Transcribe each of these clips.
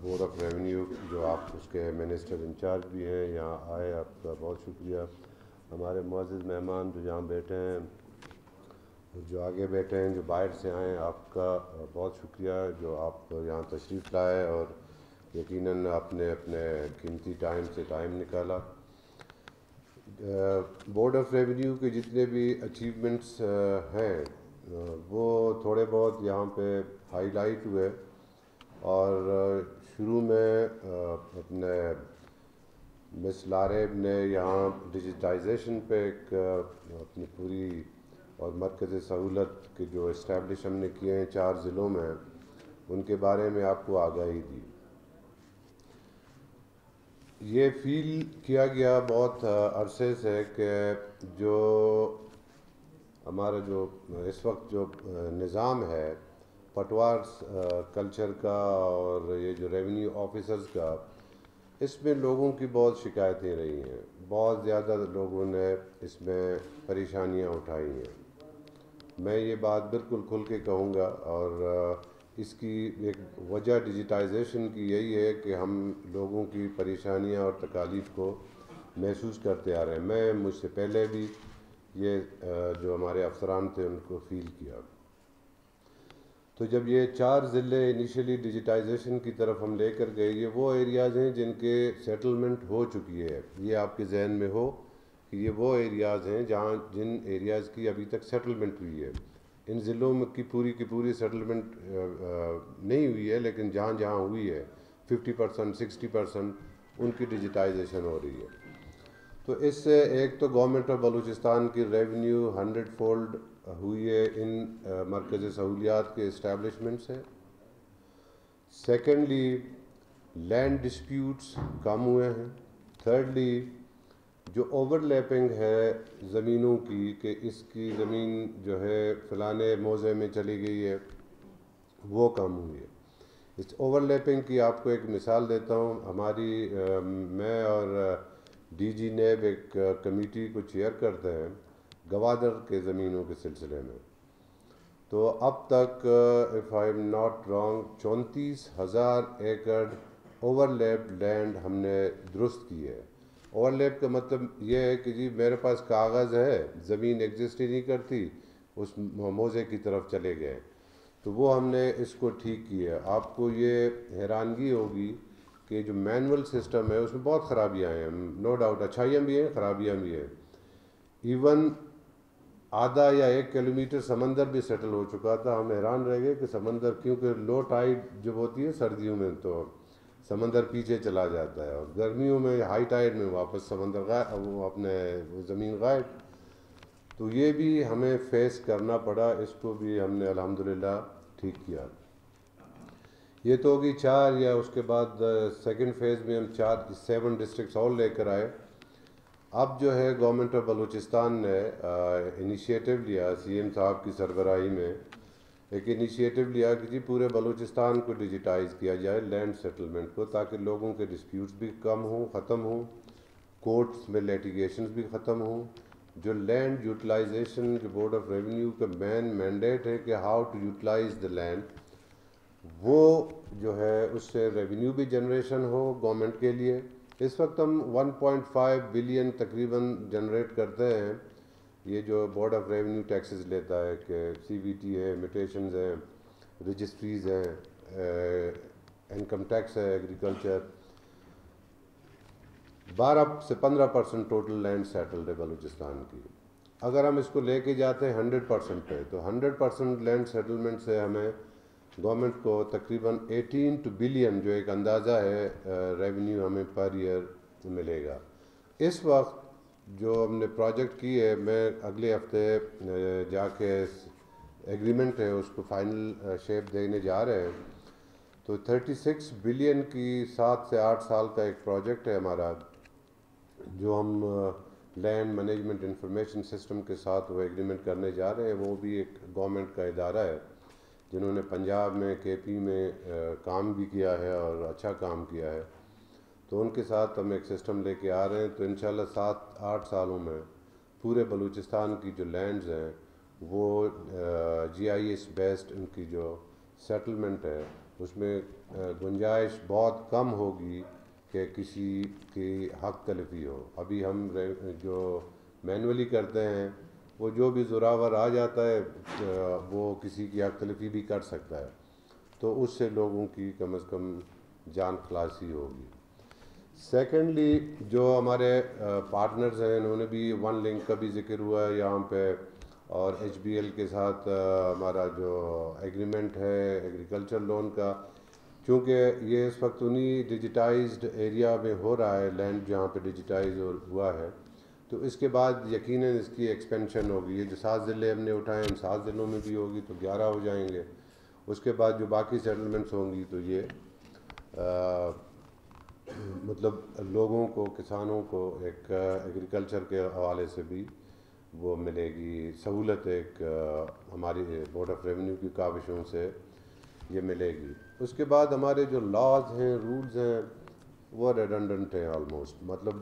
Board of revenue جو آپ اس کے منسٹر انچارج بھی ہیں یہاں آئے، آپ کا بہت شکریہ. ہمارے معزز مہمان جو یہاں بیٹھے ہیں، جو آگے بیٹھے ہیں، جو باہر سے آئے ہیں، آپ کا بہت شکریہ جو آپ یہاں تشریف لائے اور یقیناً آپ نے اپنے قیمتی ٹائم سے ٹائم نکالا. بورڈ آف ریونیو کے جتنے بھی اچیومنٹس ہیں وہ تھوڑے بہت یہاں پہ ہائی لائٹ ہوئے. اور شروع میں اپنے مس لارب نے یہاں ڈیجیٹائزیشن پہ ایک اپنی پوری اور مرکز سہولت کے جو اسٹیبلش ہم نے کیے ہیں 4 ضلعوں میں، ان کے بارے میں آپ کو آگاہی دی. یہ فیل کیا گیا بہت عرصے سے کہ جو ہمارا جو اس وقت جو نظام ہے پٹوار کلچر کا اور یہ جو ریونیو آفیسرز کا، اس میں لوگوں کی بہت شکایتیں رہی ہیں. بہت زیادہ لوگوں نے اس میں پریشانیاں اٹھائی ہیں. میں یہ بات بالکل کھل کے کہوں گا، اور اس کی ایک وجہ ڈیجیٹائزیشن کی یہی ہے کہ ہم لوگوں کی پریشانیاں اور تکالیف کو محسوس کرتے آ رہے ہیں. میں مجھ سے پہلے بھی یہ جو ہمارے افسران تھے ان کو فیل کیا. تو جب یہ 4 ضلع انیشلی ڈیجیٹائزیشن کی طرف ہم لے کر گئے، یہ وہ ایریاز ہیں جن کے سیٹلمنٹ ہو چکی ہے. یہ آپ کے ذہن میں ہو کہ یہ وہ ایریاز ہیں جن ایریاز کی ابھی تک سیٹلمنٹ ہوئی ہے. ان ضلعوں میں کی پوری سیٹلمنٹ نہیں ہوئی ہے، لیکن جہاں جہاں ہوئی ہے 50% 60% ان کی ڈیجیٹائزیشن ہو رہی ہے. تو اس سے ایک تو گورنمنٹ آف بلوچستان کی ریونیو 100 فولڈ ہوئی ہے ان مرکز سہولیات کے اسٹیبلشمنٹ سے. سیکنڈلی لینڈ ڈسپیوٹس کم ہوئے ہیں. تھرڈلی جو اوور لیپنگ ہے زمینوں کی، کہ اس کی زمین جو ہے فلانے موضع میں چلی گئی ہے، وہ کم ہوئی ہے. اس اوور لیپنگ کی آپ کو ایک مثال دیتا ہوں. ہماری میں اور ڈی جی نیب ایک کمیٹی کو چیئر کرتے ہیں گوادر کے زمینوں کے سلسلے میں. تو اب تک if I am not wrong 34,000 acre overlap land ہم نے درست کی ہے. اوور لیپ کا مطلب یہ ہے کہ جی میرے پاس کاغذ ہے، زمین ایگزسٹ ہی نہیں کرتی، اس موضع کی طرف چلے گئے، تو وہ ہم نے اس کو ٹھیک کیا ہے. آپ کو یہ حیرانگی ہوگی کہ جو مینول سسٹم ہے اس میں بہت خرابیاں ہیں. نو ڈاؤٹ اچھائیاں بھی ہیں، خرابیاں بھی ہیں. ایون آدھا یا 1 کلومیٹر سمندر بھی سیٹل ہو چکا تھا. ہم حیران رہ گئے کہ سمندر، کیونکہ لو ٹائیڈ جب ہوتی ہے سردیوں میں تو سمندر پیچھے چلا جاتا ہے، اور گرمیوں میں ہائی ٹائیڈ میں واپس سمندر غائب، وہ اپنے زمین غائب. تو یہ بھی ہمیں فیس کرنا پڑا. اس کو بھی ہم نے الحمدللہ ٹھیک کیا. یہ تو ہوگی 4، یا اس کے بعد سیکنڈ فیز میں ہم 7 ڈسٹرکٹس اور لے کر آئے. اب جو ہے گورنمنٹ آف بلوچستان نے انیشیٹو لیا، سی ایم صاحب کی سربراہی میں ایک انیشیٹو لیا کہ جی پورے بلوچستان کو ڈیجیٹائز کیا جائے، لینڈ سیٹلمنٹ کو، تاکہ لوگوں کے ڈسپیوٹس بھی کم ہوں، ختم ہوں، کورٹس میں لیٹیگیشنز بھی ختم ہوں. جو لینڈ یوٹیلائزیشن جو بورڈ آف ریونیو کا مین مینڈیٹ ہے کہ how to utilise the land, وہ جو ہے اس سے ریونیو بھی جنریشن ہو گورنمنٹ کے لیے. اس وقت ہم 1.5 بلین تقریباً جنریٹ کرتے ہیں. یہ جو بورڈ آف ریونیو ٹیکسز لیتا ہے کہ سی وی ٹی ہے، میٹیشنز ہیں، رجسٹریز ہیں، انکم ٹیکس ہے، ایگریکلچر. 12 سے 15% ٹوٹل لینڈ سیٹلڈ ہے بلوچستان کی. اگر ہم اس کو لے کے جاتے ہیں 100% پہ، تو 100% لینڈ سیٹلمنٹ سے ہمیں گورنمنٹ کو تقریباً 18 بلین جو ایک اندازہ ہے ریونیو ہمیں پر ایئر ملے گا. اس وقت جو ہم نے پروجیکٹ کی ہے، میں اگلے ہفتے جا کے ایگریمنٹ ہے اس کو فائنل شیپ دینے جا رہے ہیں. تو 36 بلین کی 7 سے 8 سال کا ایک پروجیکٹ ہے ہمارا، جو ہم لینڈ مینجمنٹ انفارمیشن سسٹم کے ساتھ وہ ایگریمنٹ کرنے جا رہے ہیں. وہ بھی ایک گورنمنٹ کا ادارہ ہے جنہوں نے پنجاب میں، کے پی میں کام بھی کیا ہے اور اچھا کام کیا ہے. تو ان کے ساتھ ہم ایک سسٹم لے کے آ رہے ہیں. تو انشاءاللہ 7-8 سالوں میں پورے بلوچستان کی جو لینڈز ہیں وہ GIS بیسڈ ان کی جو سیٹلمنٹ ہے اس میں گنجائش بہت کم ہوگی کہ کسی کی حق تلفی ہو. ابھی ہم جو مینولی کرتے ہیں وہ جو بھی زراور آ جاتا ہے وہ کسی کی حق تلفی بھی کر سکتا ہے, تو اس سے لوگوں کی کم از کم جان خلاصی ہوگی. سیکنڈلی جو ہمارے پارٹنرز ہیں انہوں نے بھی ون لنک کا بھی ذکر ہوا ہے یہاں پہ, اور ایچ بی ایل کے ساتھ ہمارا جو ایگریمنٹ ہے ایگریکلچر لون کا, چونکہ یہ اس وقت انہی ڈیجیٹائزڈ ایریا میں ہو رہا ہے, لینڈ جہاں پہ ڈیجیٹائز ہوا ہے, تو اس کے بعد یقیناً اس کی ایکسپینشن ہوگی. یہ جو 7 ضلع ہم نے اٹھائے ان 7 ضلعوں میں بھی ہوگی تو 11 ہو جائیں گے. اس کے بعد جو باقی سیٹلمنٹس ہوں گی تو یہ مطلب لوگوں کو, کسانوں کو ایک ایگریکلچر کے حوالے سے بھی وہ ملے گی سہولت, ایک ہماری بورڈ آف ریونیو کی کاوشوں سے یہ ملے گی. اس کے بعد ہمارے جو لاز ہیں, رولز ہیں, وہ ریڈنڈنٹ ہیں آلموسٹ, مطلب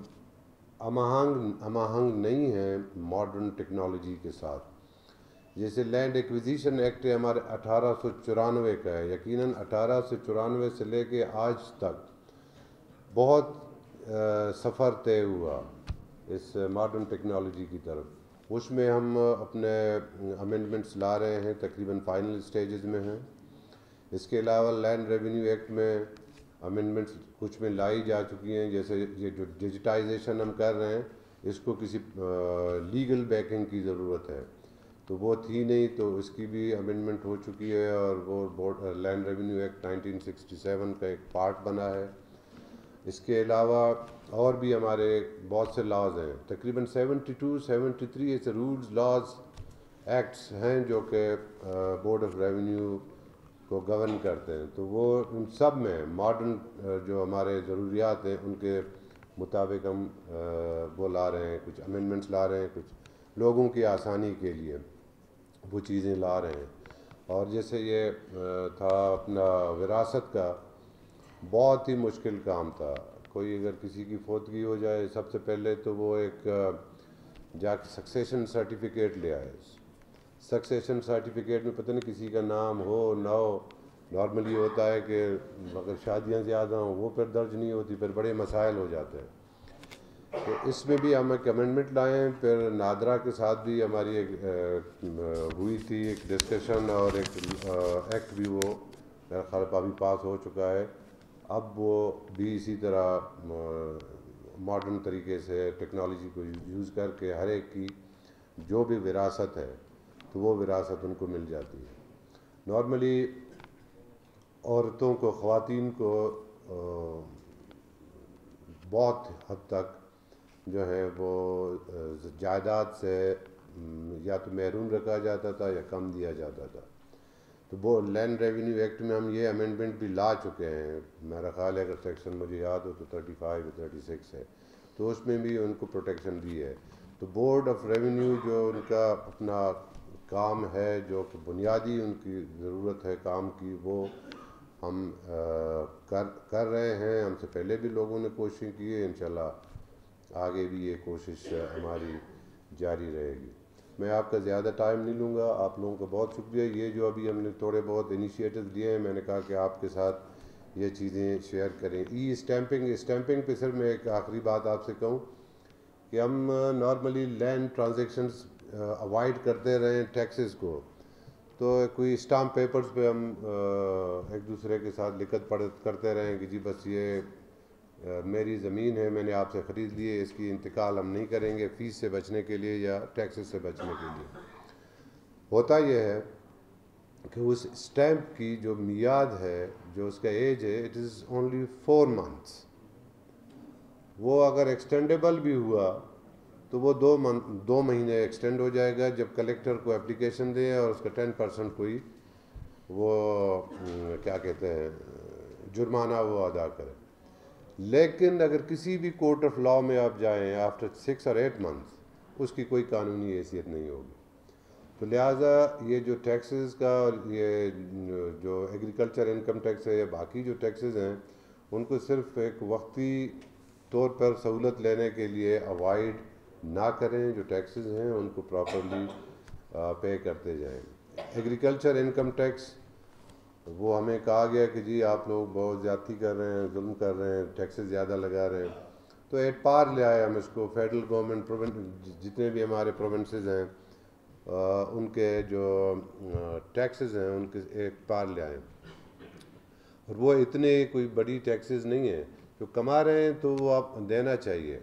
ہم آہنگ نہیں ہیں ماڈرن ٹیکنالوجی کے ساتھ. جیسے لینڈ ایکویزیشن ایکٹ ہمارے 1894 کا ہے, یقیناً 1894 سے لے کے آج تک بہت سفر طے ہوا اس ماڈرن ٹیکنالوجی کی طرف. اس میں ہم اپنے امینڈمنٹس لا رہے ہیں, تقریباً فائنل سٹیجز میں ہیں. اس کے علاوہ لینڈ ریونیو ایکٹ میں امینڈمنٹس کچھ میں لائی جا چکی ہیں, جیسے یہ جو ڈیجیٹائزیشن ہم کر رہے ہیں اس کو کسی لیگل بیکنگ کی ضرورت ہے, تو وہ تھی نہیں, تو اس کی بھی امینڈمنٹ ہو چکی ہے, اور وہ لینڈ ریونیو ایکٹ 1967 کا ایک پارٹ بنا ہے. اس کے علاوہ اور بھی ہمارے بہت سے لاز ہیں, تقریباً 73 ایسے رولز لاز ایکٹس ہیں جو کہ بورڈ آف ریونیو کو گورن کرتے ہیں. تو وہ ان سب میں ماڈرن جو ہمارے ضروریات ہیں ان کے مطابق ہم وہ لا رہے ہیں, کچھ امینڈمنٹس لا رہے ہیں, کچھ لوگوں کی آسانی کے لیے وہ چیزیں لا رہے ہیں. اور جیسے یہ تھا اپنا وراثت کا, بہت ہی مشکل کام تھا. کوئی اگر کسی کی فوتگی ہو جائے سب سے پہلے تو وہ ایک جا کے سکسیشن سرٹیفکیٹ لے آئے. سکسیشن سرٹیفکیٹ میں پتہ نہیں کسی کا نام ہو نہ ہو, نارملی ہوتا ہے کہ اگر شادیاں زیادہ ہوں وہ پھر درج نہیں ہوتی, پھر بڑے مسائل ہو جاتے ہیں. تو اس میں بھی ہم ایک امینڈمنٹ لائے ہیں. پھر نادرا کے ساتھ بھی ہماری ایک ہوئی تھی ایک ڈسکشن, اور ایک ایکٹ بھی وہ میرا خیال ابھی پاس ہو چکا ہے. اب وہ بھی اسی طرح ماڈرن طریقے سے ٹیکنالوجی کو یوز کر کے ہر ایک کی جو بھی وراثت ہے تو وہ وراثت ان کو مل جاتی ہے. نارملی عورتوں کو, خواتین کو بہت حد تک جو ہے وہ جائیداد سے یا تو محروم رکھا جاتا تھا یا کم دیا جاتا تھا. تو وہ لینڈ ریونیو ایکٹ میں ہم یہ امینڈمنٹ بھی لا چکے ہیں. میرا خیال ہے اگر سیکشن مجھے یاد ہو تو 35 یا 36 ہے, تو اس میں بھی ان کو پروٹیکشن دی ہے. تو بورڈ آف ریونیو جو ان کا اپنا کام ہے, جو کہ بنیادی ان کی ضرورت ہے کام کی, وہ ہم کر رہے ہیں. ہم سے پہلے بھی لوگوں نے کوششیں کی ہے, انشاءاللہ آگے بھی یہ کوشش ہماری جاری رہے گی. میں آپ کا زیادہ ٹائم نہیں لوں گا. آپ لوگوں کا بہت شکریہ. یہ جو ابھی ہم نے تھوڑے بہت انیشیٹو لیے ہیں, میں نے کہا کہ آپ کے ساتھ یہ چیزیں شیئر کریں. ای اسٹیمپنگ پہ صرف میں ایک آخری بات آپ سے کہوں کہ ہم نارملی لینڈ ٹرانزیکشنز اوائڈ کرتے رہیں ٹیکسز کو, تو کوئی اسٹامپ پیپرز پہ ہم ایک دوسرے کے ساتھ لکھت پڑھت کرتے رہیں کہ جی بس یہ میری زمین ہے, میں نے آپ سے خرید لی ہے, اس کی انتقال ہم نہیں کریں گے فیس سے بچنے کے لیے یا ٹیکسز سے بچنے کے لیے. ہوتا یہ ہے کہ اس اسٹیمپ کی جو میعاد ہے, جو اس کا ایج ہے, اٹ از اونلی 4 months. وہ اگر ایکسٹینڈیبل بھی ہوا تو وہ 2 مہینے ایکسٹینڈ ہو جائے گا جب کلیکٹر کو اپلیکیشن دے اور اس کا 10% کوئی وہ کیا کہتے ہیں جرمانہ وہ ادا کرے. لیکن اگر کسی بھی کورٹ آف لاء میں آپ جائیں آفٹر 6 or 8 months, اس کی کوئی قانونی حیثیت نہیں ہوگی. تو لہٰذا یہ جو ٹیکسز کا, یہ جو ایگریکلچر انکم ٹیکس ہے یا باقی جو ٹیکسز ہیں, ان کو صرف ایک وقتی طور پر سہولت لینے کے لیے اوائڈ نہ کریں. جو ٹیکسز ہیں ان کو پراپرلی پے کرتے جائیں. ایگریکلچر انکم ٹیکس وہ ہمیں کہا گیا کہ جی آپ لوگ بہت زیادتی کر رہے ہیں، ظلم کر رہے ہیں، ٹیکسز زیادہ لگا رہے ہیں. تو ایٹ پار لے آئے ہم اس کو. فیڈرل گورنمنٹ جتنے بھی ہمارے پروونسز ہیں ان کے جو ٹیکسز ہیں ان کے ایک پار لے آئے. اور وہ اتنے کوئی بڑی ٹیکسز نہیں ہیں، جو کما رہے ہیں تو وہ آپ دینا چاہیے،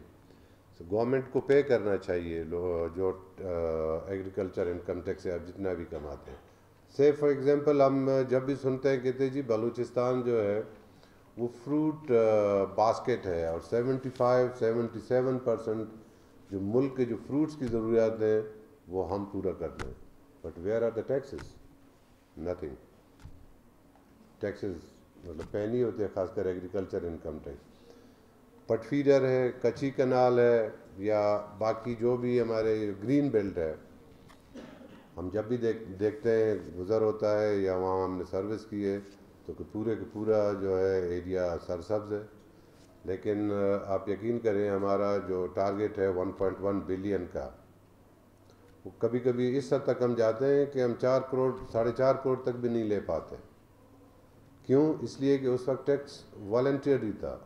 گورنمنٹ کو پے کرنا چاہیے جو ایگریکلچر انکم ٹیکس ہے آپ جتنا بھی کماتے ہیں. سے فار ایگزامپل ہم جب بھی سنتے ہیں کہتے ہیں جی بلوچستان جو ہے وہ فروٹ باسکٹ ہے اور 75-77% جو ملک کے جو فروٹس کی ضروریات ہیں وہ ہم پورا کرتے ہیں. But where are the taxes? Nothing. Taxes مطلب پے نہیں ہوتے، خاص کر agriculture income tax. Pat feeder ہے، کچی کنال ہے، یا باقی جو بھی ہمارے گرین بیلٹ ہے، ہم جب بھی دیکھتے ہیں گزر ہوتا ہے یا وہاں ہم نے سروس کی ہے تو کہ پورے کا پورا جو ہے ایریا سرسبز ہے. لیکن آپ یقین کریں ہمارا جو ٹارگیٹ ہے 1.1 بلین کا، وہ کبھی کبھی اس حد تک ہم جاتے ہیں کہ ہم 4 کروڑ 4.5 کروڑ تک بھی نہیں لے پاتے. کیوں؟ اس لیے کہ اس وقت ٹیکس والنٹیئر ہی تھا،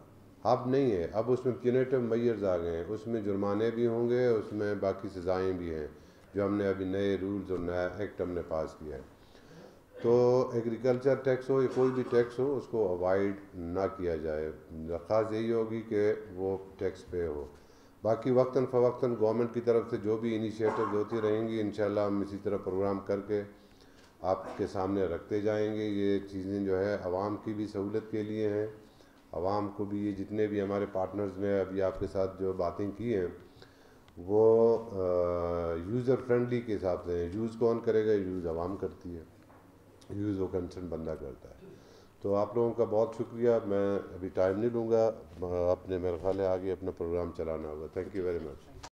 اب نہیں ہے. اب اس میں پیونیٹو میئرز آ گئے ہیں، اس میں جرمانے بھی ہوں گے، اس میں باقی سزائیں بھی ہیں جو ہم نے ابھی نئے رولز اور نیا ایکٹ ہم نے پاس کیا ہے. تو ایگریکلچر ٹیکس ہو یا کوئی بھی ٹیکس ہو اس کو اوائڈ نہ کیا جائے. درخواست یہی ہوگی کہ وہ ٹیکس پے ہو. باقی وقتاً فوقتاً گورنمنٹ کی طرف سے جو بھی انیشیٹو ہوتی رہیں گی انشاءاللہ ہم اسی طرح پروگرام کر کے آپ کے سامنے رکھتے جائیں گے. یہ چیزیں جو ہے عوام کی بھی سہولت کے لیے ہیں، عوام کو بھی. یہ جتنے بھی ہمارے پارٹنرز میں ابھی آپ کے ساتھ جو باتیں کی ہیں وہ یوزر فرینڈلی کے حساب سے ہیں. یوز کون کرے گا؟ یوز عوام کرتی ہے، یوز وہ کنسرن بندہ کرتا ہے. تو آپ لوگوں کا بہت شکریہ. میں ابھی ٹائم نہیں لوں گا، اپنے میرے خیال ہے آگے اپنا پروگرام چلانا ہوگا. Thank you very much.